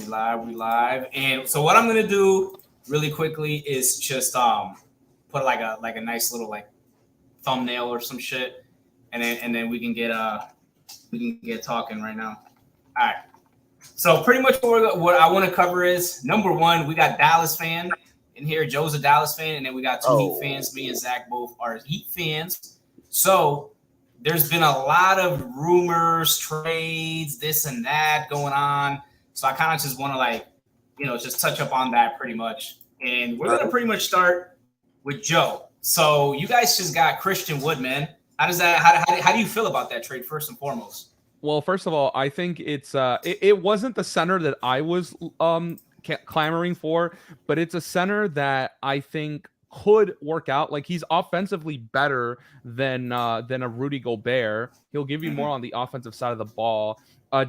we live. And so what I'm gonna do really quickly is just put like a nice little like thumbnail or some shit, and then we can get talking right now. All right. So pretty much what I want to cover is number one, we got Dallas fan in here. Joe's a Dallas fan, and then we got two Heat fans. Me and Zach both are Heat fans. So there's been a lot of rumors, trades, this and that going on. So I kind of just want to just touch up on that pretty much. And we're gonna pretty much start with Joe. So you guys just got Christian Wood, man. How does that? How do you feel about that trade first and foremost? Well, first of all, I think it wasn't the center that I was clamoring for, but it's a center that I think could work out. Like, he's offensively better than a Rudy Gobert. He'll give you more on the offensive side of the ball.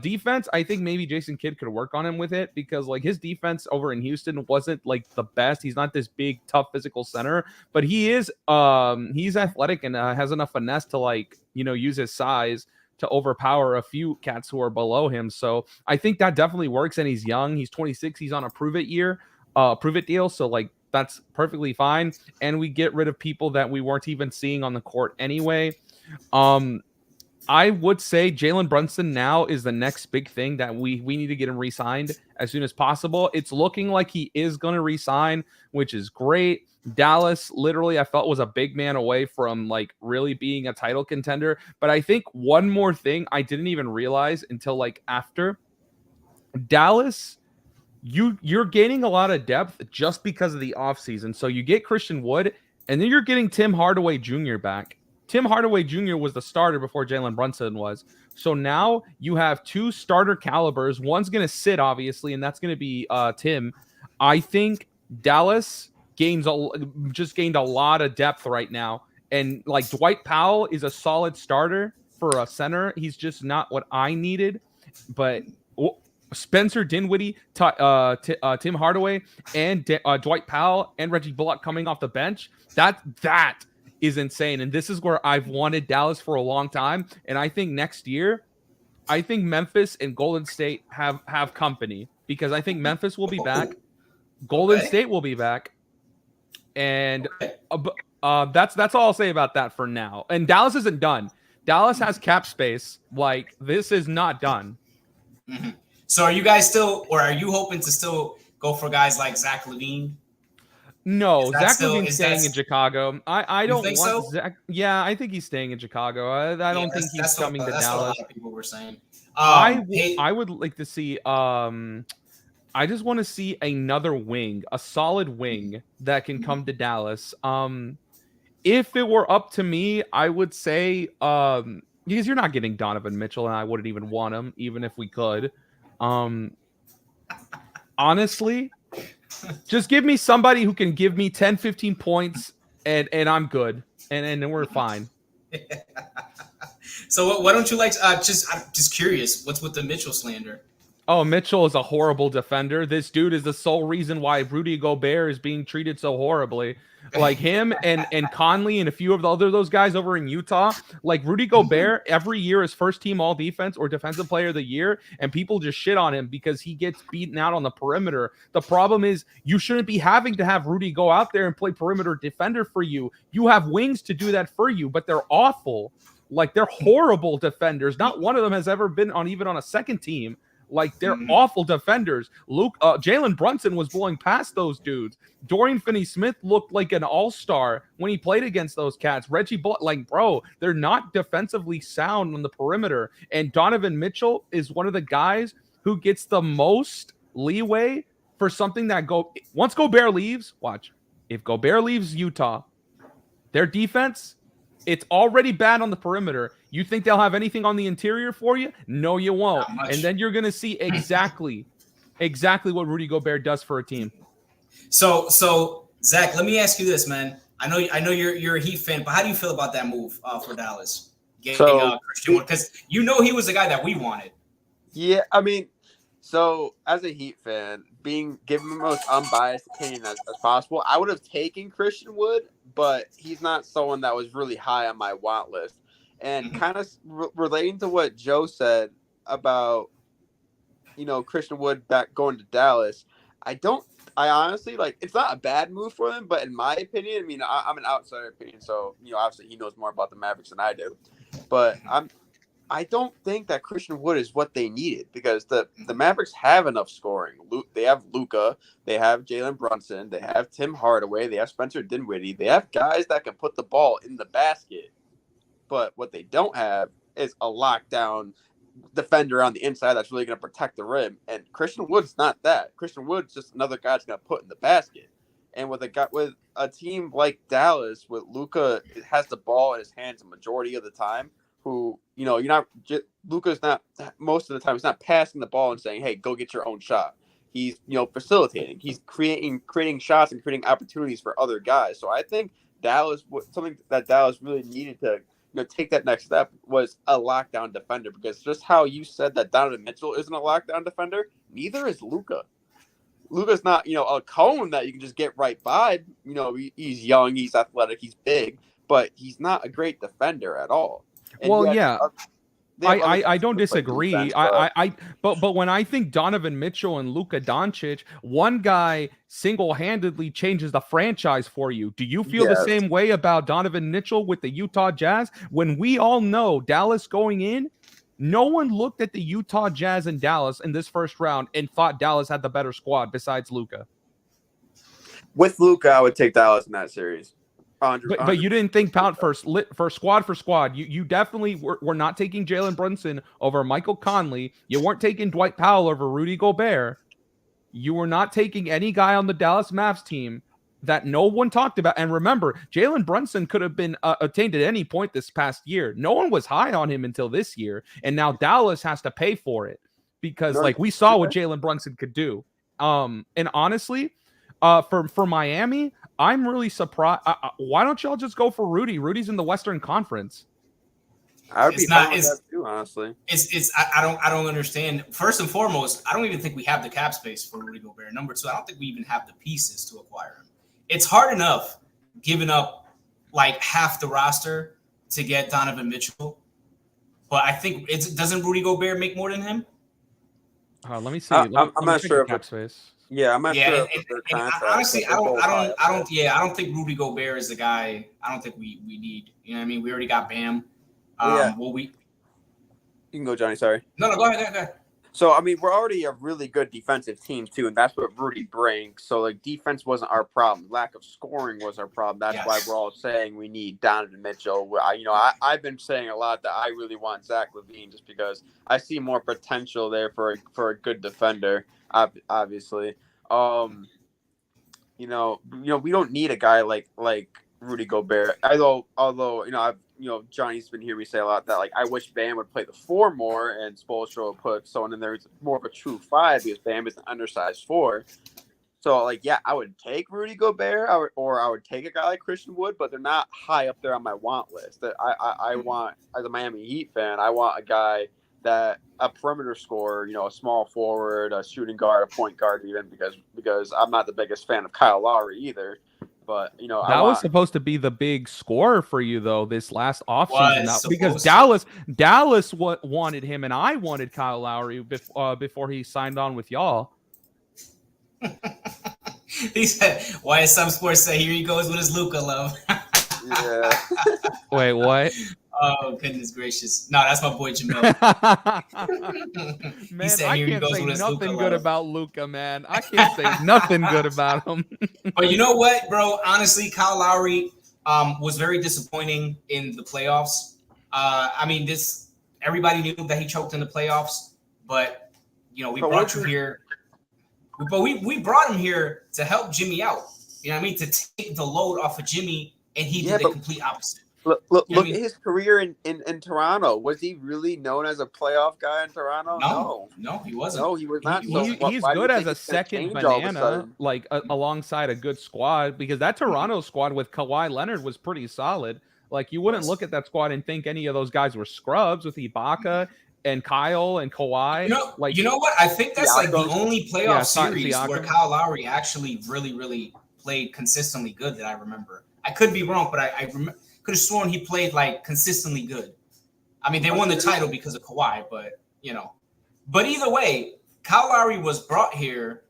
Defense, I think maybe Jason Kidd could work on him with it, because like his defense over in Houston wasn't like the best. He's not this big, tough physical center, but he's athletic and has enough finesse to use his size to overpower a few cats who are below him. So I think that definitely works. And he's young. He's 26. He's on a prove it deal. So like that's perfectly fine. And we get rid of people that we weren't even seeing on the court anyway. I would say Jalen Brunson now is the next big thing that we need to get him re-signed as soon as possible. It's looking like he is going to re-sign, which is great. Dallas, literally, I felt was a big man away from like really being a title contender. But I think one more thing I didn't even realize until like after Dallas, you're gaining a lot of depth just because of the offseason. So you get Christian Wood, and then you're getting Tim Hardaway Jr. back. Tim Hardaway Jr. was the starter before Jalen Brunson was. So now you have two starter calibers. One's going to sit, obviously, and that's going to be Tim. I think Dallas gained a lot of depth right now. And like Dwight Powell is a solid starter for a center. He's just not what I needed. But Spencer Dinwiddie, Tim Hardaway, and Dwight Powell and Reggie Bullock coming off the bench, that is insane. And this is where I've wanted Dallas for a long time. And I think next year, I think Memphis and Golden State have company, because I think Memphis will be back. Golden State will be back. And that's all I'll say about that for now. And Dallas isn't done. Dallas has cap space. Like, this is not done. Mm-hmm. So are you guys still, or are you hoping to still go for guys like Zach LaVine? No, Zach LaVine's staying in Chicago. I don't want so? Zach. Yeah, I think he's staying in Chicago. I don't think he's coming to Dallas. What a lot of people were saying. I would like to see. I just want to see another wing, a solid wing that can come to Dallas. If it were up to me, I would say because you're not getting Donovan Mitchell, and I wouldn't even want him, even if we could. Honestly. Just give me somebody who can give me 10, 15 points, and I'm good, and we're fine. So why don't you like? I'm just curious. What's with the Mitchell slander? Oh, Mitchell is a horrible defender. This dude is the sole reason why Rudy Gobert is being treated so horribly. Like him and Conley and a few of those guys over in Utah. Like Rudy Gobert, every year is first team all defense or defensive player of the year, and people just shit on him because he gets beaten out on the perimeter. The problem is you shouldn't be having to have Rudy go out there and play perimeter defender for you. You have wings to do that for you, but they're awful. Like, they're horrible defenders. Not one of them has ever been even on a second team. Like, they're awful defenders. Jalen Brunson was blowing past those dudes. Dorian Finney-Smith looked like an all-star when he played against those cats. Reggie Bullock, like, bro, they're not defensively sound on the perimeter. And Donovan Mitchell is one of the guys who gets the most leeway for something that once Gobert leaves, watch. If Gobert leaves Utah, their defense, it's already bad on the perimeter. You think they'll have anything on the interior for you? No, you won't. And then you're going to see exactly what Rudy Gobert does for a team. So Zach, let me ask you this, man. I know you're a Heat fan, but how do you feel about that move for Dallas? Getting Christian Wood, because he was the guy that we wanted. Yeah, I mean, so as a Heat fan, given the most unbiased opinion as possible, I would have taken Christian Wood, but he's not someone that was really high on my want list. And kind of relating to what Joe said about Christian Wood back going to Dallas, I honestly like. It's not a bad move for them, but in my opinion, I mean, I'm an outsider opinion, so obviously he knows more about the Mavericks than I do. But I don't think that Christian Wood is what they needed because the Mavericks have enough scoring. They have Luka, they have Jalen Brunson, they have Tim Hardaway, they have Spencer Dinwiddie. They have guys that can put the ball in the basket. But what they don't have is a lockdown defender on the inside that's really going to protect the rim. And Christian Wood's not that. Christian Wood's just another guy that's going to put in the basket. And with a team like Dallas, with Luka has the ball in his hands the majority of the time, who Luka's not most of the time. He's not passing the ball and saying, "Hey, go get your own shot." He's facilitating. He's creating shots and creating opportunities for other guys. So I think something that Dallas really needed to take that next step was a lockdown defender, because just how you said that Donovan Mitchell isn't a lockdown defender, neither is Luka. Luka's not, a cone that you can just get right by. He's young, he's athletic, he's big, but he's not a great defender at all. And well, yeah. I don't disagree. Defense, but when I think Donovan Mitchell and Luka Doncic, one guy single-handedly changes the franchise for you. Do you feel the same way about Donovan Mitchell with the Utah Jazz? When we all know Dallas going in, no one looked at the Utah Jazz and Dallas in this first round and thought Dallas had the better squad besides Luka. With Luka, I would take Dallas in that series. But you didn't think pound for squad. You definitely were not taking Jalen Brunson over Michael Conley. You weren't taking Dwight Powell over Rudy Gobert. You were not taking any guy on the Dallas Mavs team that no one talked about. And remember, Jalen Brunson could have been attained at any point this past year. No one was high on him until this year. And now Dallas has to pay for it because we saw what Jalen Brunson could do. And honestly, for Miami, I'm really surprised. Why don't y'all just go for Rudy? Rudy's in the Western Conference. I would be fine with that too, honestly. I don't understand. First and foremost, I don't even think we have the cap space for Rudy Gobert. Number two, I don't think we even have the pieces to acquire him. It's hard enough giving up like half the roster to get Donovan Mitchell, but I think doesn't Rudy Gobert make more than him? Let me see. I'm not sure if cap space. Yeah, I'm not sure. Honestly, I don't think Rudy Gobert is the guy. I don't think we need. You know what I mean? We already got Bam. You can go, Johnny. Sorry. No, go ahead. So, I mean, we're already a really good defensive team, too, and that's what Rudy brings. So, defense wasn't our problem. Lack of scoring was our problem. That's why we're all saying we need Donovan Mitchell. I've been saying a lot that I really want Zach LaVine just because I see more potential there for a good defender, obviously. We don't need a guy like Rudy Gobert. Although Johnny's been hearing me say a lot that I wish Bam would play the 4 more and Spoelstra would put someone in there who's more of a true 5 because Bam is an undersized 4. So I would take Rudy Gobert or I would take a guy like Christian Wood, but they're not high up there on my want list. I want, as a Miami Heat fan, I want a guy that a perimeter scorer, a small forward, a shooting guard, a point guard, even because I'm not the biggest fan of Kyle Lowry either. But that was supposed to be the big scorer for you though this last offseason because Dallas wanted him and I wanted Kyle Lowry before he signed on with y'all. He said, "Why is some sports say here he goes with his Luka love?" Yeah. Wait, what? Oh goodness gracious! No, that's my boy Jamil. Man, I can't say nothing good about Luka, man. I can't say nothing good about him. But you know what, bro? Honestly, Kyle Lowry was very disappointing in the playoffs. Everybody knew that he choked in the playoffs, but we brought him here. But we brought him here to help Jimmy out. You know what I mean? To take the load off of Jimmy, and he did the complete opposite. Look at his career in Toronto. Was he really known as a playoff guy in Toronto? No, he wasn't. No, he was not. He's good as a second banana, alongside a good squad, because that Toronto squad with Kawhi Leonard was pretty solid. You wouldn't look at that squad and think any of those guys were scrubs with Ibaka and Kyle and Kawhi. You know what? I think that's the only playoff series where Kyle Lowry actually really, really played consistently good that I remember. I could be wrong, but I could have sworn he played consistently good. I mean, they won the title because of Kawhi, but But either way, Kyle Lowry was brought here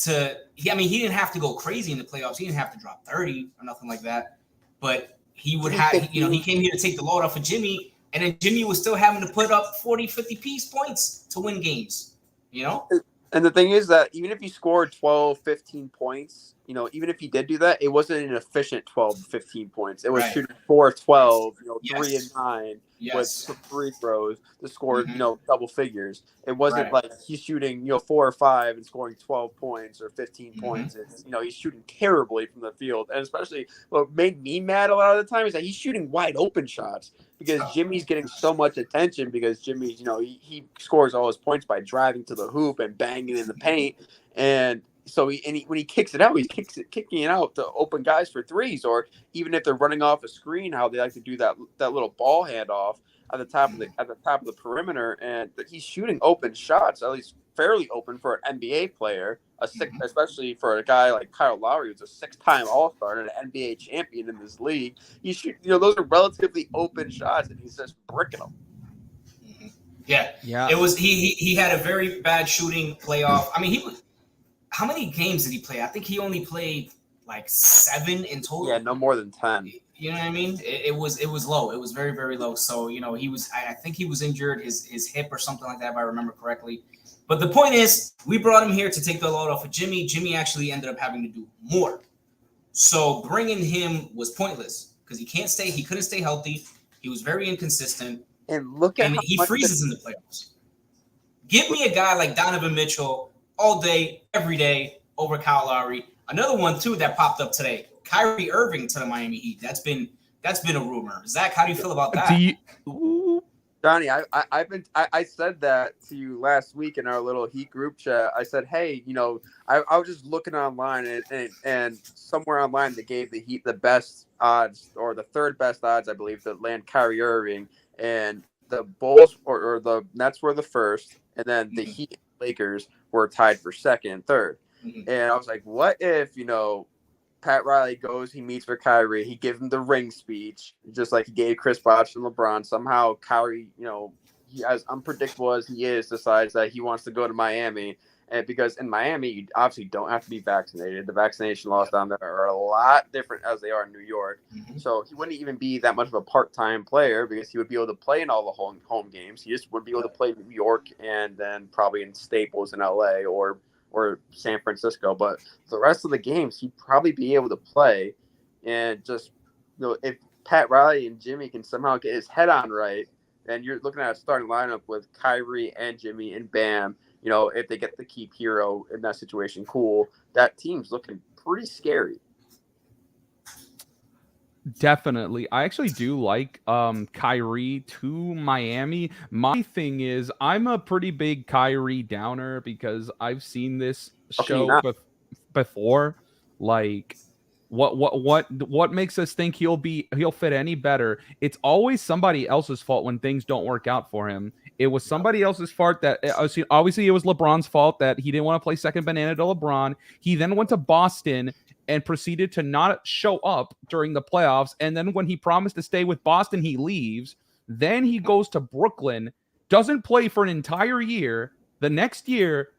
to. He didn't have to go crazy in the playoffs. He didn't have to drop 30 or nothing like that. But he would have. He came here to take the load off of Jimmy, and then Jimmy was still having to put up 40, 50 piece points to win games. You know. And the thing is that even if you scored 12, 15 points, even if he did do that, it wasn't an efficient 12, 15 points. It was shooting 4 of 12, 3 and 9 with some free throws to score, double figures. It wasn't like he's shooting, 4 or 5 and scoring 12 points or 15 points. It's, he's shooting terribly from the field. And especially what made me mad a lot of the time is that he's shooting wide open shots because Jimmy's getting so much attention because Jimmy's, he scores all his points by driving to the hoop and banging in the paint. And so when he kicks it out, he's kicking it out to open guys for threes, or even if they're running off a screen, how they like to do that little ball handoff at the top of the perimeter, and he's shooting open shots, at least fairly open for an NBA player, especially for a guy like Kyle Lowry, who's a 6-time All-Star and an NBA champion in this league. He shoot, those are relatively open shots, and he's just bricking them. Yeah. It was he had a very bad shooting playoff. I mean, how many games did he play? I think he only played like 7 in total. Yeah, no more than 10. You know what I mean? It was low. It was very, very low. So, I think he was injured, his hip or something like that, if I remember correctly. But the point is, we brought him here to take the load off of Jimmy. Jimmy actually ended up having to do more. So bringing him was pointless because he couldn't stay healthy. He was very inconsistent. And he freezes in the playoffs. Give me a guy like Donovan Mitchell all day, every day over Kyle Lowry. Another one too that popped up today, Kyrie Irving to the Miami Heat. That's been a rumor. Zach, how do you feel about that? Johnny, I said that to you last week in our little Heat group chat. I said, hey, I was just looking online and somewhere online they gave the Heat the best odds or the third best odds, I believe, to land Kyrie Irving, and the Bulls or the Nets were the first, and then the Heat and Lakers were tied for second and third. And I was like, what if, Pat Riley goes, he meets with Kyrie, he gives him the ring speech, just like he gave Chris Bosh and LeBron. Somehow Kyrie, he, as unpredictable as he is, decides that he wants to go to Miami. And because in Miami, you obviously don't have to be vaccinated. The vaccination laws down there are a lot different as they are in New York. So he wouldn't even be that much of a part-time player because he would be able to play in all the home games. He just would be able to play in New York and then probably in Staples in LA or San Francisco. But the rest of the games, he'd probably be able to play. And just, if Pat Riley and Jimmy can somehow get his head on right, then you're looking at a starting lineup with Kyrie and Jimmy and Bam. If they get to keep Hero in that situation, cool. That team's looking pretty scary. Definitely. I actually do like Kyrie to Miami. My thing is, I'm a pretty big Kyrie downer because I've seen this show before. Like, what makes us think he'll fit any better? It's always somebody else's fault when things don't work out for him. It was somebody else's fault that obviously it was LeBron's fault that he didn't want to play second banana to LeBron. He then went to Boston and proceeded to not show up during the playoffs. And then when he promised to stay with Boston, he leaves. Then he goes to Brooklyn, doesn't play for an entire year. The next year,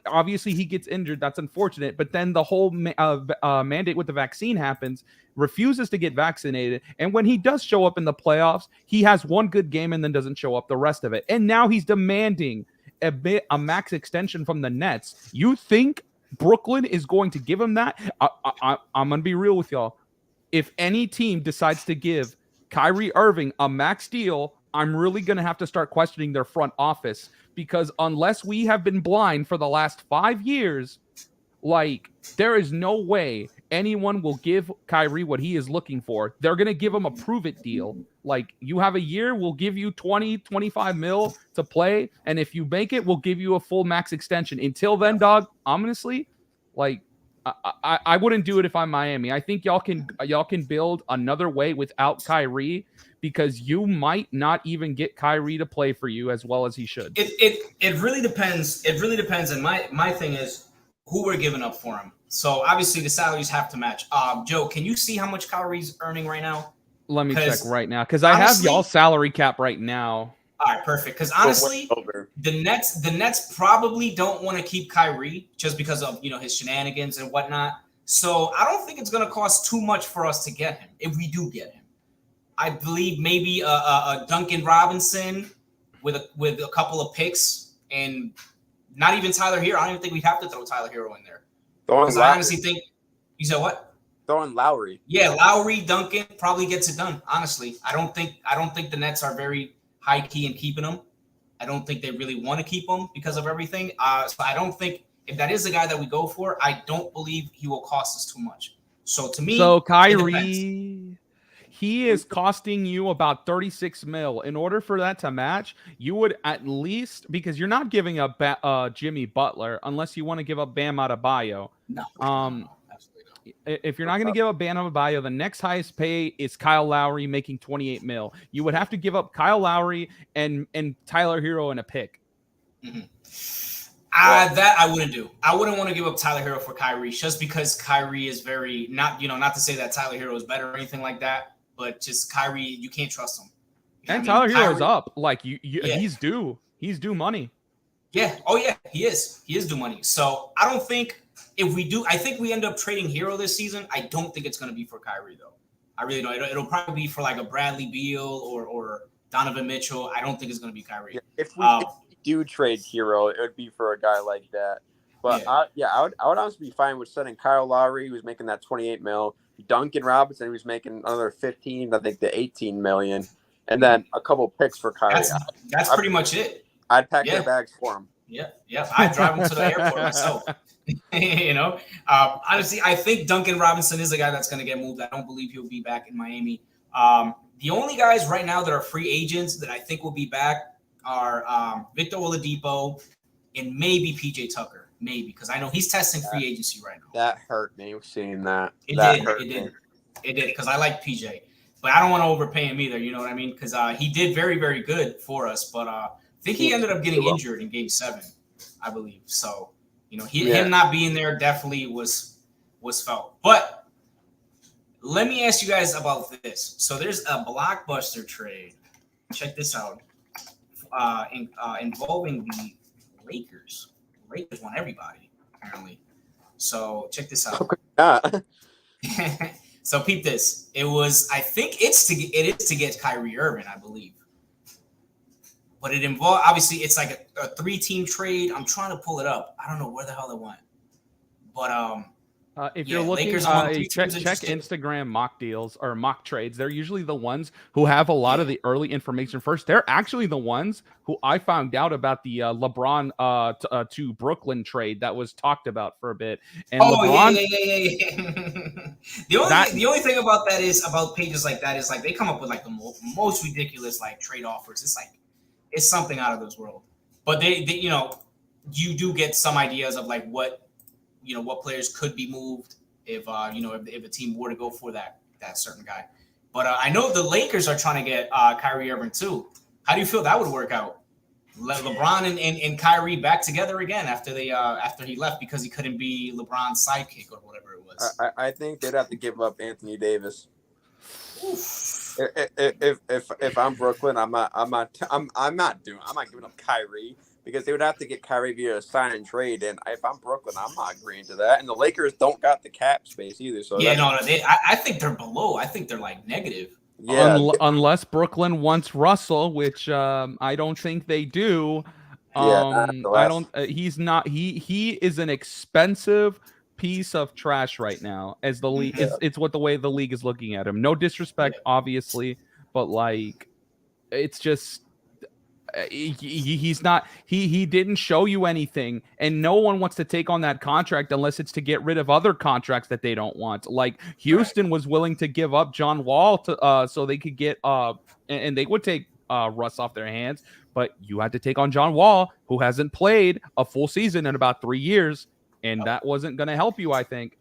obviously he gets injured. That's unfortunate. But then the whole mandate with the vaccine happens, refuses to get vaccinated. And when he does show up in the playoffs, he has one good game and then doesn't show up the rest of it. And now he's demanding a max extension from the Nets. You think Brooklyn is going to give him that? I'm going to be real with y'all. If any team decides to give Kyrie Irving a max deal, I'm really going to have to start questioning their front office, because unless we have been blind for the last 5 years, there is no way anyone will give Kyrie what he is looking for. They're going to give him a prove-it deal. You have a year, we'll give you 20, 25 mil to play, and if you make it, we'll give you a full max extension. Until then, dog, honestly, I wouldn't do it if I'm Miami. I think y'all can build another way without Kyrie, because you might not even get Kyrie to play for you as well as he should. It really depends. It really depends. And my thing is who we're giving up for him. So obviously the salaries have to match. Joe, can you see how much Kyrie's earning right now? Let me check right now, because I have y'all's salary cap right now. All right, perfect. Because But way honestly, over. the Nets probably don't want to keep Kyrie just because of his shenanigans and whatnot. So I don't think it's going to cost too much for us to get him if we do get him. I believe maybe a Duncan Robinson with a couple of picks and not even Tyler Hero. I don't even think we'd have to throw Tyler Hero in there Throwing because I Lowry. honestly think you said what? Throwing Lowry. Yeah, Lowry, Duncan probably gets it done. Honestly, I don't think the Nets are very high key in keeping him. I don't think they really want to keep him because of everything. So I don't think if that is the guy that we go for, I don't believe he will cost us too much. So to me, So it depends. Kyrie, he is costing you about 36 mil. In order for that to match, you would at least, because you're not giving up Jimmy Butler unless you want to give up Bam Adebayo. No, absolutely not. If you're not going to give up Bam Adebayo, the next highest pay is Kyle Lowry making 28 mil. You would have to give up Kyle Lowry and Tyler Hero in a pick. Mm-hmm. That I wouldn't do. I wouldn't want to give up Tyler Hero for Kyrie just because Kyrie is very not to say that Tyler Hero is better or anything like that, but just Kyrie, you can't trust him. And Tyler Hero is up. Like he's due. He's due money. Yeah. Oh yeah, he is. He is due money. So I don't think if we do, I think we end up trading Hero this season. I don't think it's going to be for Kyrie though. I really don't. It'll probably be for like a Bradley Beal or Donovan Mitchell. I don't think it's going to be Kyrie. Yeah, if we do trade Hero, it would be for a guy like that. But I would honestly be fine with sending Kyle Lowry, who's making that 28 mil, Duncan Robinson, who's making another 15, I think the 18 million, and then a couple picks for Kyrie. That's pretty much it. I'd pack their bags for him. Yeah. I'd drive him to the airport myself. Honestly, I think Duncan Robinson is a guy that's going to get moved. I don't believe he'll be back in Miami. The only guys right now that are free agents that I think will be back are Victor Oladipo and maybe PJ Tucker, maybe because I know he's testing free agency right now. That hurt me seeing that. It did because I like PJ, but I don't want to overpay him either. You know what I mean? Because he did very, very good for us, but I think he ended up getting injured in Game 7, I believe. So him not being there definitely was felt. But let me ask you guys about this. So there's a blockbuster trade. Check this out. Involving the Lakers. The Lakers want everybody, apparently. So check this out. So peep this. It is to get Kyrie Irving, I believe. But it involved obviously it's like a 3-team trade. I'm trying to pull it up. I don't know where the hell it went. But if you're looking, check Instagram mock deals or mock trades. They're usually the ones who have a lot of the early information first. They're actually the ones who I found out about the LeBron to Brooklyn trade that was talked about for a bit. And LeBron, The only thing about that is about pages like that is like they come up with like the most ridiculous like trade offers. It's like it's something out of this world. But they you do get some ideas of like what players could be moved if a team were to go for that certain guy. But I know the Lakers are trying to get Kyrie Irving too. How do you feel that would work out? LeBron and Kyrie back together again after he left because he couldn't be LeBron's sidekick or whatever it was. I think they'd have to give up Anthony Davis. If I'm Brooklyn, I'm not giving up Kyrie. Because they would have to get Kyrie via a sign and trade, and if I'm Brooklyn, I'm not agreeing to that. And the Lakers don't got the cap space either. So I think they're below. I think they're like negative. Yeah, unless Brooklyn wants Russell, which I don't think they do. I don't. He's not. He is an expensive piece of trash right now. As the league, it's what the way the league is looking at him. No disrespect, obviously, but like, it's just. He's not he didn't show you anything, and no one wants to take on that contract unless it's to get rid of other contracts that they don't want. Like Houston was willing to give up John Wall to so they could get and they would take Russ off their hands, but you had to take on John Wall, who hasn't played a full season in about 3 years, and that wasn't going to help you, I think.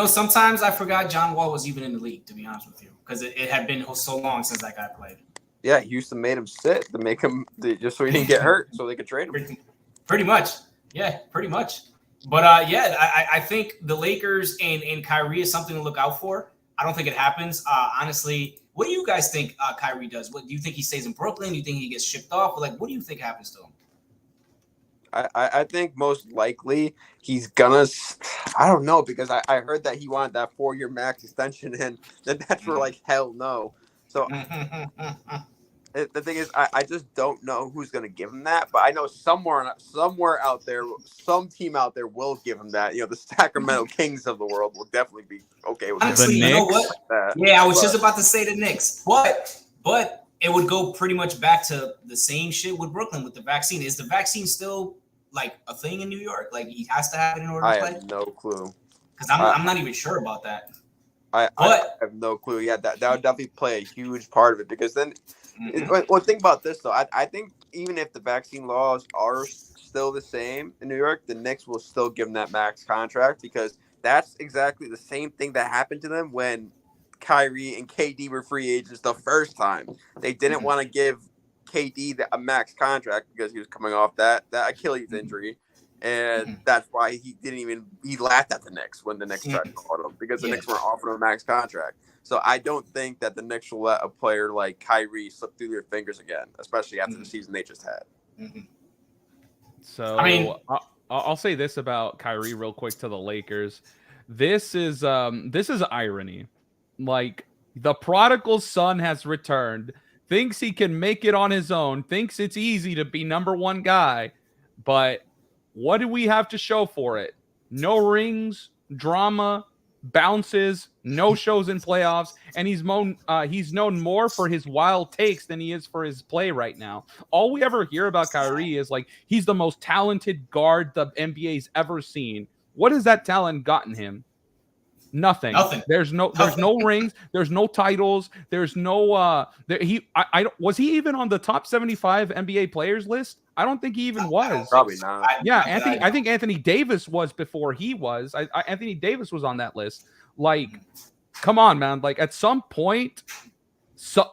Sometimes I forgot John Wall was even in the league, to be honest with you, because it had been so long since that guy played. Yeah, Houston made him sit to make him just so he didn't get hurt, so they could trade him. Pretty much, yeah, pretty much. But I think the Lakers and Kyrie is something to look out for. I don't think it happens. Honestly, What do you guys think Kyrie does? What do you think he stays in Brooklyn? Do you think he gets shipped off? Like, what do you think happens to him? I think most likely he's gonna. I don't know because I heard that he wanted that 4-year max extension, and the Nets were like, hell no. So the thing is, I just don't know who's gonna give him that. But I know somewhere out there, some team out there will give him that. The Sacramento Kings of the world will definitely be okay with Honestly, it. you know what? Yeah, I was just about to say the Knicks, but it would go pretty much back to the same shit with Brooklyn with the vaccine. Is the vaccine still like a thing in New York? Like he has to have it in order to play? I have no clue. Because I'm not even sure about that. I have no clue. Yeah, that would definitely play a huge part of it because then. Well, think about this though. I think even if the vaccine laws are still the same in New York, the Knicks will still give them that max contract because that's exactly the same thing that happened to them when Kyrie and KD were free agents the first time. They didn't want to give KD a max contract because he was coming off that Achilles injury, and that's why he laughed at the Knicks when the Knicks tried to call him because the Knicks weren't offering him a max contract. So I don't think that the Knicks will let a player like Kyrie slip through their fingers again, especially after the season they just had. So I mean, I'll say this about Kyrie real quick to the Lakers. This is irony. Like the prodigal son has returned, thinks he can make it on his own, thinks it's easy to be number one guy, but what do we have to show for it? No rings, drama, bounces, no shows in playoffs, and he's known more for his wild takes than he is for his play right now. All we ever hear about Kyrie is like he's the most talented guard the NBA's ever seen. What has that talent gotten him? Nothing. There's no rings. There's no titles. There's no. Was he even on the top 75 NBA players list? I don't think he even was. Probably not. I think Anthony Davis was before he was. Anthony Davis was on that list. Like, come on, man. Like at some point,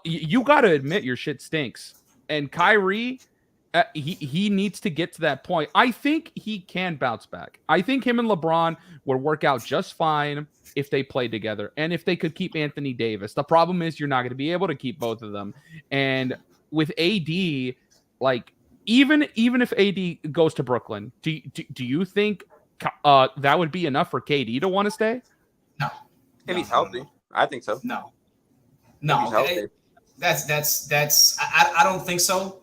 you got to admit your shit stinks. And Kyrie, he needs to get to that point. I think he can bounce back. I think him and LeBron would work out just fine if they played together and if they could keep Anthony Davis. The problem is you're not going to be able to keep both of them. And with AD, like even if AD goes to Brooklyn, do you think that would be enough for KD to want to stay? No. If he's healthy, I think so. No. That's I don't think so.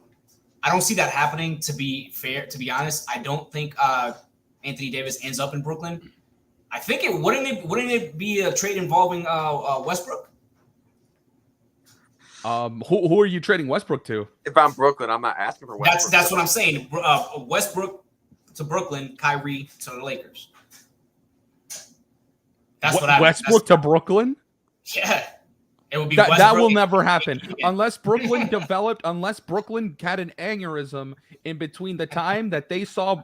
I don't see that happening. To be honest, I don't think Anthony Davis ends up in Brooklyn. I think wouldn't it be a trade involving Westbrook? Who are you trading Westbrook to? If I'm Brooklyn, I'm not asking for Westbrook. That's what I'm saying. Westbrook to Brooklyn, Kyrie to the Lakers. That's what Westbrook to Brooklyn? Yeah. It would be that will never happen unless Brooklyn unless Brooklyn had an aneurysm in between the time that they saw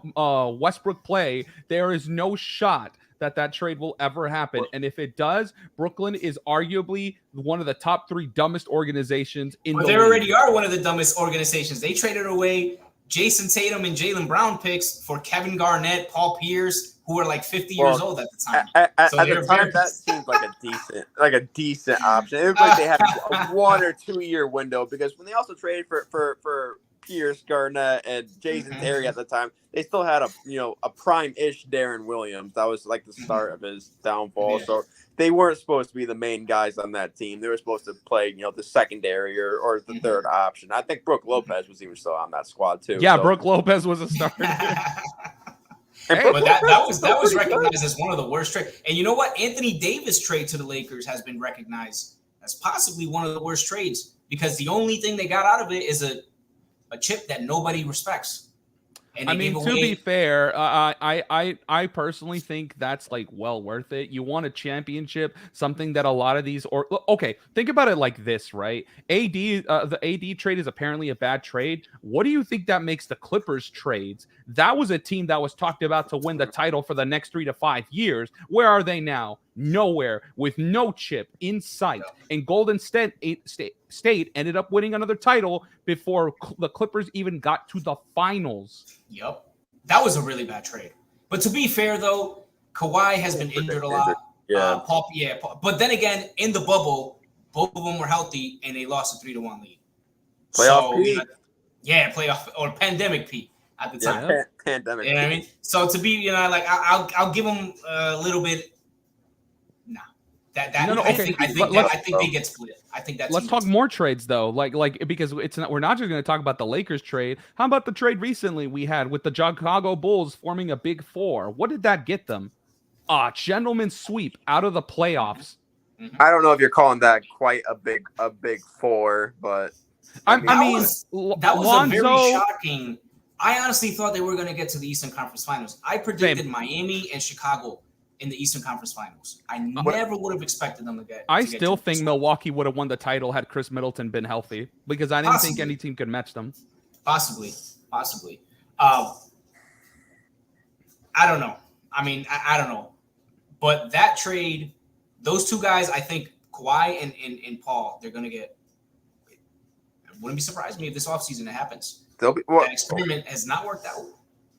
Westbrook play. There is no shot that trade will ever happen. And if it does, Brooklyn is arguably one of the top 3 dumbest organizations in the league. They already are one of the dumbest organizations. They traded away Jason Tatum and Jaylen Brown picks for Kevin Garnett, Paul Pierce, who were like 50 years old at the time. At the time, that seems like a decent option. It was like they had a 1 or 2 year window because when they also traded for Pierce, Garnett, and Jason Terry at the time, they still had a prime-ish Darren Williams. That was like the start of his downfall. Yeah. So they weren't supposed to be the main guys on that team. They were supposed to play, the secondary or the third option. I think Brook Lopez was even still on that squad too. Yeah, so. Brook Lopez was a starter. But that was recognized as one of the worst trades. And you know what? Anthony Davis trade to the Lakers has been recognized as possibly one of the worst trades because the only thing they got out of it is a chip that nobody respects. And I mean, to be fair, I personally think that's like well worth it. You want a championship, something that a lot of these okay, think about it like this, right? The AD trade is apparently a bad trade. What do you think that makes the Clippers trades? That was a team that was talked about to win the title for the next 3 to 5 years. Where are they now? Nowhere, with no chip in sight. And Golden State ended up winning another title before the Clippers even got to the finals. Yep. That was a really bad trade. But to be fair, though, Kawhi has been injured a lot. Yeah. But then again, in the bubble, both of them were healthy, and they lost a 3-1 lead. Playoff Pete. You know, yeah, playoff or pandemic Pete at the time. Yeah. Pandemic. You know what I mean? So to be, you know, like I'll give them a little bit. Nah, No, I okay. think they get split. I think that's. Let's talk more trades though, like because it's not, we're not just going to talk about the Lakers trade. How about the trade recently we had with the Chicago Bulls forming a Big Four? What did that get them? A gentleman's sweep out of the playoffs. I don't know if you're calling that quite a big four, but I mean, that was Lonzo, a very shocking. I honestly thought they were going to get to the Eastern Conference Finals. I predicted Miami and Chicago in the Eastern Conference Finals. I never would have expected them to get. I still think Milwaukee would have won the title had Chris Middleton been healthy, because I didn't think any team could match them. Possibly. I don't know. I mean, I don't know. But that trade, those two guys, I think Kawhi and Paul, they're going to get. It wouldn't be surprised me if this offseason it happens. That experiment has not worked out.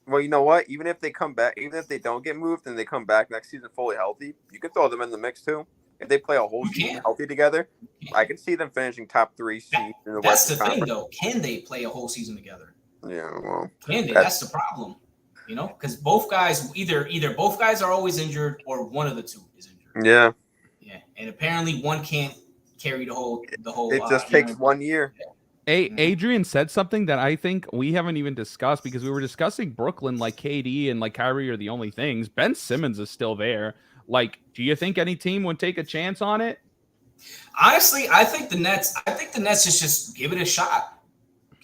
Well, you know what? Even if they come back, even if they don't get moved and they come back next season fully healthy, you can throw them in the mix too. If they play a whole season healthy together, I can see them finishing top 3 seed in the That's Western the thing, Conference. though. Can they play a whole season together? Yeah, well, Can they? That's the problem. You know, because both guys, either both guys are always injured, or one of the two is injured. Yeah, and apparently one can't carry the whole. It just takes 1 year. Adrian said something that I think we haven't even discussed, because we were discussing Brooklyn, like KD and like Kyrie are the only things. Ben Simmons is still there. Like, do you think any team would take a chance on it? Honestly, I think the Nets just give it a shot.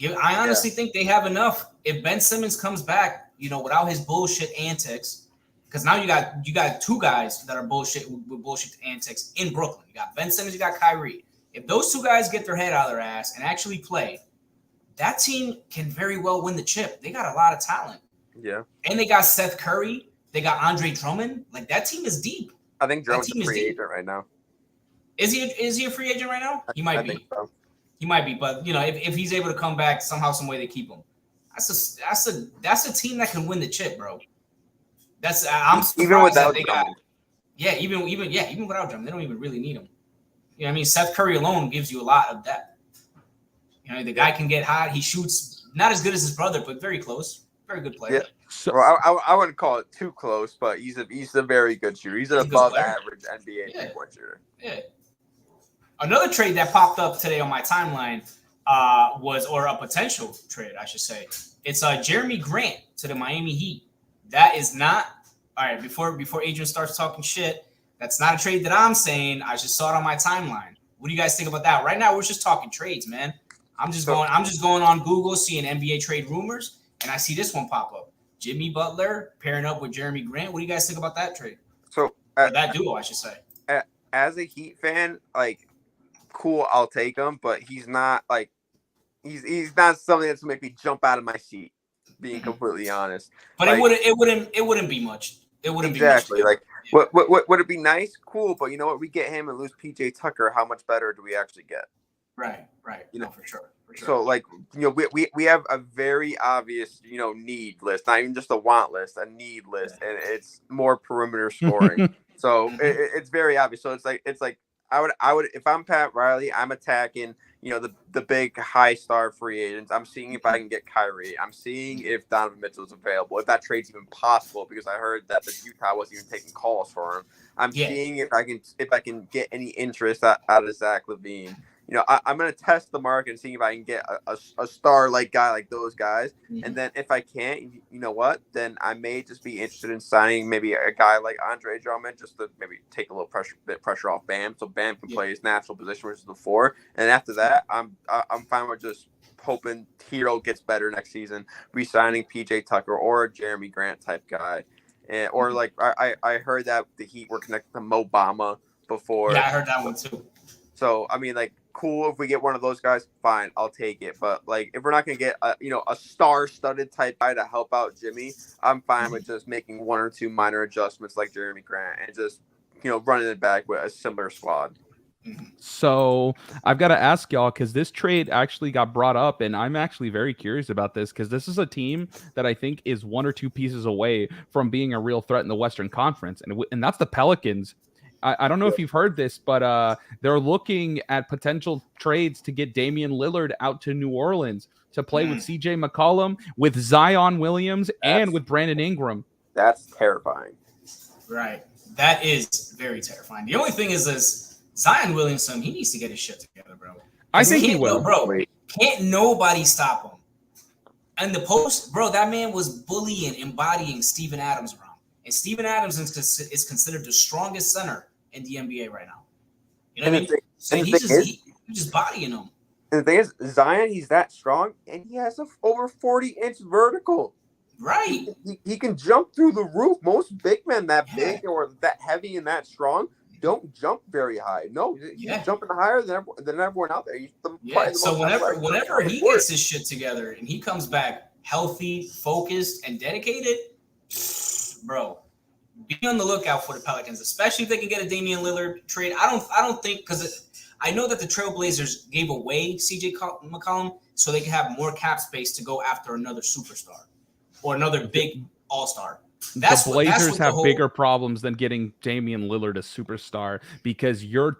I honestly think they have enough. If Ben Simmons comes back, you know, without his bullshit antics, because now you got two guys that are bullshit with bullshit antics in Brooklyn. You got Ben Simmons, you got Kyrie. If those two guys get their head out of their ass and actually play, that team can very well win the chip. They got a lot of talent. Yeah. And they got Seth Curry. They got Andre Drummond. Like, that team is deep. I think Drummond's a free agent right now. Is he a free agent right now? He might be. Think so. He might be, but you know, if he's able to come back somehow, some way, they keep him. That's a team that can win the chip, bro. I'm surprised even without they Drummond. Even without Drummond, they don't even really need him. You know what I mean? Seth Curry alone gives you a lot of depth. You know, the guy can get hot. He shoots not as good as his brother, but very close. Very good player. Yeah. So I wouldn't call it too close, but he's a very good shooter. He's an above average NBA three-point shooter. Yeah. Another trade that popped up today on my timeline or a potential trade, I should say. It's Jeremy Grant to the Miami Heat. That is not all right. Before Adrian starts talking shit, that's not a trade that I'm saying. I just saw it on my timeline. What do you guys think about that? Right now, we're just talking trades, man. I'm just going on Google, seeing NBA trade rumors, and I see this one pop up. Jimmy Butler pairing up with Jeremy Grant. What do you guys think about that trade? So that duo, I should say. As a Heat fan, like, cool, I'll take him, but he's not like he's not something that's gonna make me jump out of my seat. Being completely honest, but like, it wouldn't be much. It wouldn't exactly be much. Like what would it be nice? Cool, but you know what? We get him and lose PJ Tucker. How much better do we actually get? Right. You know, for sure. So like, you know, we have a very obvious, you know, need list, not even just a want list, a need list, and it's more perimeter scoring. So it's very obvious. So it's like I would if I'm Pat Riley, I'm attacking, you know, the big high star free agents. I'm seeing if I can get Kyrie. I'm seeing if Donovan Mitchell is available, if that trade's even possible, because I heard that the Utah wasn't even taking calls for him. I'm seeing if I can get any interest out of Zach LaVine. You know, I'm going to test the market and see if I can get a star like guy like those guys. Mm-hmm. And then if I can't, you know what? Then I may just be interested in signing maybe a guy like Andre Drummond, just to maybe take a little pressure off Bam, so Bam can play his natural position, which is the 4. And after that, I'm fine with just hoping Hero gets better next season, re-signing PJ Tucker or a Jeremy Grant type guy, or like I heard that the Heat were connected to Mo Bamba before. Yeah, I heard that one too. So I mean, like, cool, if we get one of those guys, fine, I'll take it. But like, if we're not gonna get a star-studded type guy to help out Jimmy, I'm fine with just making 1 or 2 minor adjustments like Jeremy Grant and just, you know, running it back with a similar squad. So I've got to ask y'all, because this trade actually got brought up, and I'm actually very curious about this, because this is a team that I think is 1 or 2 pieces away from being a real threat in the Western Conference, and that's the Pelicans. I don't know if you've heard this, but they're looking at potential trades to get Damian Lillard out to New Orleans to play with CJ McCollum, with Zion Williams, and with Brandon Ingram. That's terrifying. Right. That is very terrifying. The only thing is Zion Williamson, he needs to get his shit together, bro. I think he will. Bro, can't nobody stop him. And the post, bro, that man was bullying, embodying Steven Adams around. And Steven Adams is considered the strongest center in the NBA right now. You know what I mean? So he's just bodying him. And the thing is, Zion, he's that strong, and he has over 40-inch vertical. Right. He can jump through the roof. Most big men that big or that heavy and that strong don't jump very high. No, he's jumping higher than everyone out there. He's so whenever he gets his shit together and he comes back healthy, focused, and dedicated, bro, be on the lookout for the Pelicans, especially if they can get a Damian Lillard trade. I don't think, because I know that the Trailblazers gave away CJ McCollum so they can have more cap space to go after another superstar or another big all-star. The Blazers have bigger problems than getting Damian Lillard a superstar, because your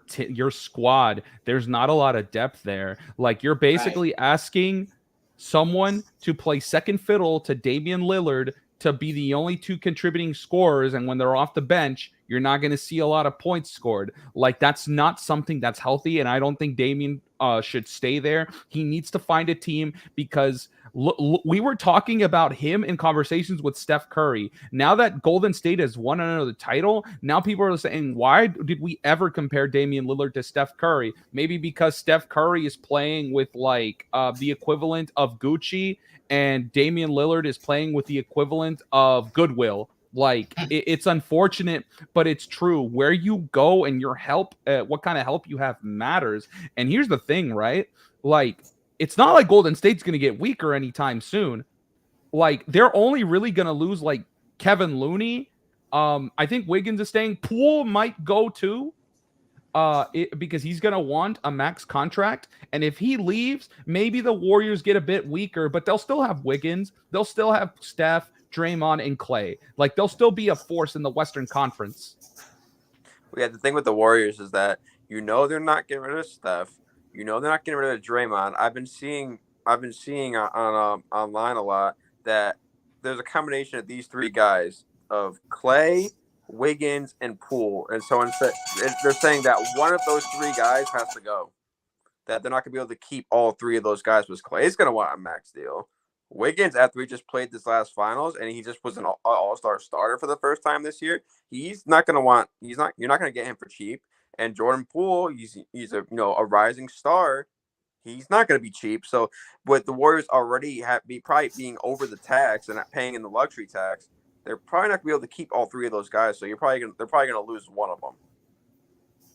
squad, there's not a lot of depth there. Like, you're basically asking someone to play second fiddle to Damian Lillard to be the only two contributing scorers, and when they're off the bench, you're not going to see a lot of points scored. Like, that's not something that's healthy, and I don't think Damian should stay there. He needs to find a team, because we were talking about him in conversations with Steph Curry. Now that Golden State has won another title, now people are saying, why did we ever compare Damian Lillard to Steph Curry? Maybe because Steph Curry is playing with like the equivalent of Gucci, and Damian Lillard is playing with the equivalent of Goodwill. Like, it's unfortunate, but it's true. Where you go and your help, what kind of help you have matters. And here's the thing, right? Like, it's not like Golden State's going to get weaker anytime soon. Like, they're only really going to lose like Kevin Looney. I think Wiggins is staying. Poole might go too, because he's going to want a max contract. And if he leaves, maybe the Warriors get a bit weaker, but they'll still have Wiggins. They'll still have Steph, Draymond, and Clay. Like, they'll still be a force in the Western Conference. Yeah, the thing with the Warriors is that they're not getting rid of Steph. They're not getting rid of Draymond. I've been seeing on online a lot that there's a combination of these three guys of Clay, Wiggins, and Poole. And so instead, they're saying that one of those three guys has to go. That they're not going to be able to keep all three of those guys. Because Clay's going to want a max deal. Wiggins, after he just played this last finals and he just was an all-star starter for the first time this year, you're not going to get him for cheap. And Jordan Poole, he's a rising star. He's not going to be cheap. So with the Warriors already probably being over the tax and not paying in the luxury tax, they're probably not going to be able to keep all three of those guys. So they're probably going to lose one of them.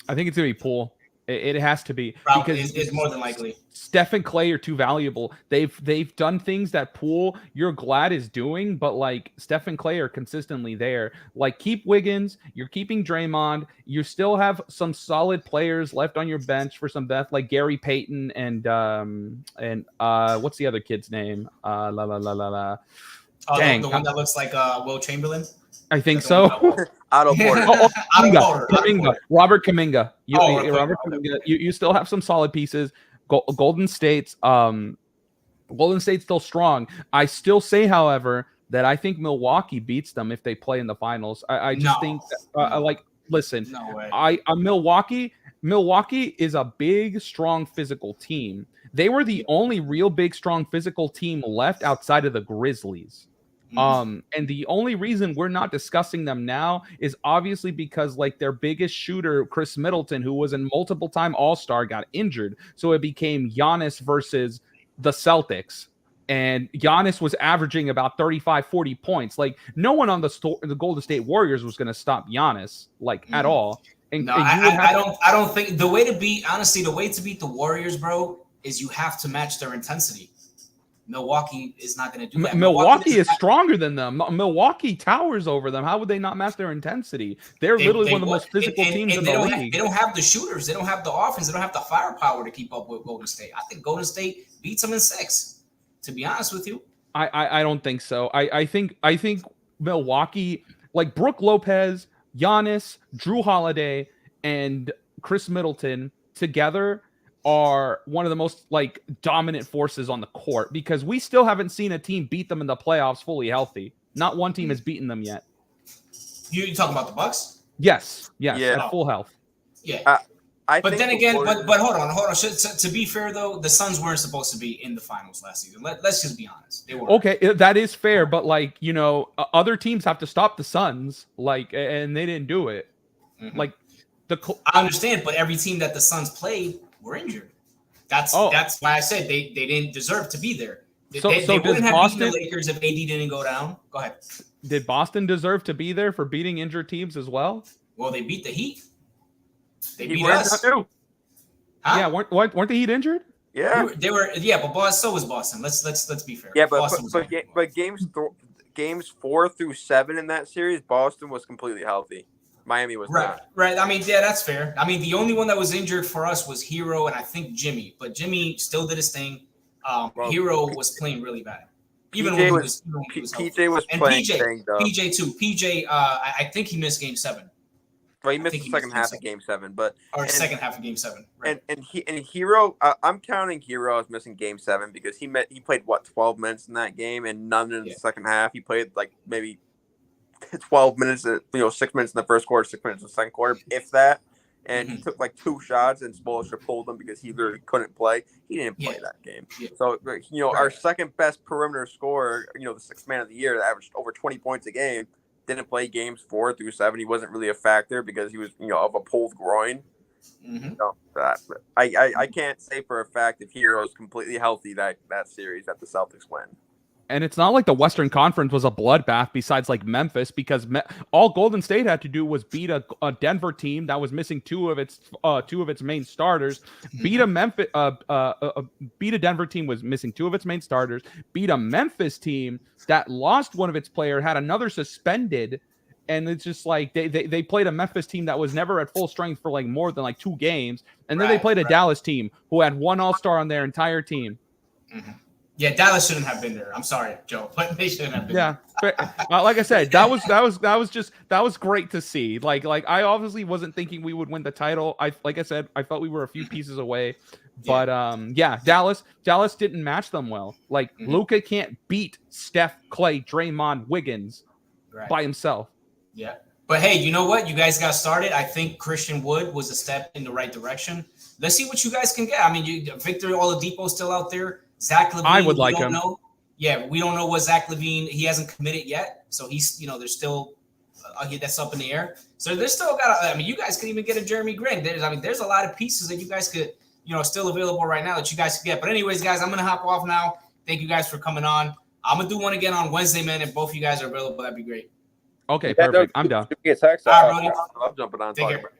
I think it's going to be Poole. It has to be, probably, because it's more than likely. Steph and Clay are too valuable. They've done things that Poole, you're glad, is doing, but like Steph and Clay are consistently there. Like, keep Wiggins, you're keeping Draymond, you still have some solid players left on your bench for some depth, like Gary Payton and what's the other kid's name? The one that looks like Will Chamberlain. I think so. Otto Porter. Kuminga. Robert Kuminga. Robert Kuminga. You still have some solid pieces. Golden State's still strong. I still say, however, that I think Milwaukee beats them if they play in the finals. I just think that, listen, no way. Milwaukee is a big, strong, physical team. They were the only real big, strong, physical team left outside of the Grizzlies. And the only reason we're not discussing them now is obviously because like their biggest shooter, Chris Middleton, who was a multiple-time All-Star, got injured. So it became Giannis versus the Celtics. And Giannis was averaging about 35, 40 points. Like, no one on the Golden State Warriors was going to stop Giannis, at all. And I don't think the way to beat the Warriors, bro, is you have to match their intensity. Milwaukee is not going to do that. Milwaukee is stronger than them. Milwaukee towers over them. How would they not match their intensity? They're literally one of the most physical teams in the league. They don't have the shooters. They don't have the offense. They don't have the firepower to keep up with Golden State. I think Golden State beats them in 6, to be honest with you. I don't think so. I think Milwaukee, like Brook Lopez, Giannis, Drew Holiday, and Chris Middleton together are one of the most like dominant forces on the court, because we still haven't seen a team beat them in the playoffs fully healthy. Not one team has beaten them yet. You talking about the Bucks? Yes, Yeah. at full health. Yeah. I But think then again, before- but hold on. To be fair though, the Suns weren't supposed to be in the finals last season. Let's just be honest. They weren't. Okay, that is fair, but like, you know, other teams have to stop the Suns, like, and they didn't do it. Mhm. Like I understand, but every team that the Suns played were injured. That's why I said they didn't deserve to be there. They does wouldn't have Boston, beaten the Lakers if AD didn't go down. Go ahead. Did Boston deserve to be there for beating injured teams as well? Well, they beat the Heat. They He beat went us. too. Huh? Yeah, weren't the Heat injured? Yeah. They were. Yeah, but so was Boston. Let's be fair. Yeah, but Boston was but games 4 through 7 in that series, Boston was completely healthy. Miami was right. not. Right. I mean, yeah, that's fair. I mean, the only one that was injured for us was Hero and I think Jimmy, but Jimmy still did his thing. Hero was playing really bad. Even when he was healthy. PJ was And playing PJ banged up. PJ too. PJ, I think he missed Game 7 Well, he missed think the he second missed half Game of Game 7, but or second half of Game 7. Right. and Hero, I'm counting Hero as missing Game 7 because he played 12 minutes in that game and none in the second half. He played like maybe 12 minutes, 6 minutes in the first quarter, 6 minutes in the second quarter, if that. And he took like 2 shots, and Spoelstra pulled him because he literally couldn't play. He didn't play that game. Yeah. So our second best perimeter scorer, the 6th man of the year, that averaged over 20 points a game, didn't play games 4 through 7. He wasn't really a factor because he was of a pulled groin. Mm-hmm. So I can't say for a fact if Hero is completely healthy that series that the Celtics win. And it's not like the Western Conference was a bloodbath besides like Memphis, because all Golden State had to do was beat a Denver team that was missing two of its main starters. Beat a Denver team was missing 2 of its main starters. Beat a Memphis team that lost one of its player, had another suspended, and it's just like they played a Memphis team that was never at full strength for like more than like 2 games, and then they played a Dallas team who had 1 All-Star on their entire team. Mm-hmm. Yeah, Dallas shouldn't have been there. I'm sorry, Joe, but they shouldn't have been there. Like I said, that was great to see. Like I obviously wasn't thinking we would win the title. Like I said, I felt we were a few pieces away. But Dallas didn't match them well. Like Luka can't beat Steph, Clay, Draymond, Wiggins by himself. Yeah. But hey, you know what? You guys got started. I think Christian Wood was a step in the right direction. Let's see what you guys can get. I mean, Victor Oladipo's still out there. Zach LaVine, I would like him. Know. Yeah, we don't know what Zach LaVine. He hasn't committed yet, so he's there's still that's up in the air. So there's still got. I mean, you guys could even get a Jeremy Grant. There's a lot of pieces that you guys could still available right now that you guys could get. But anyways, guys, I'm gonna hop off now. Thank you guys for coming on. I'm gonna do one again on Wednesday, man. If both of you guys are available, that'd be great. Okay, perfect. I'm done. Get text. All right, Brody. I'm jumping on. Take care.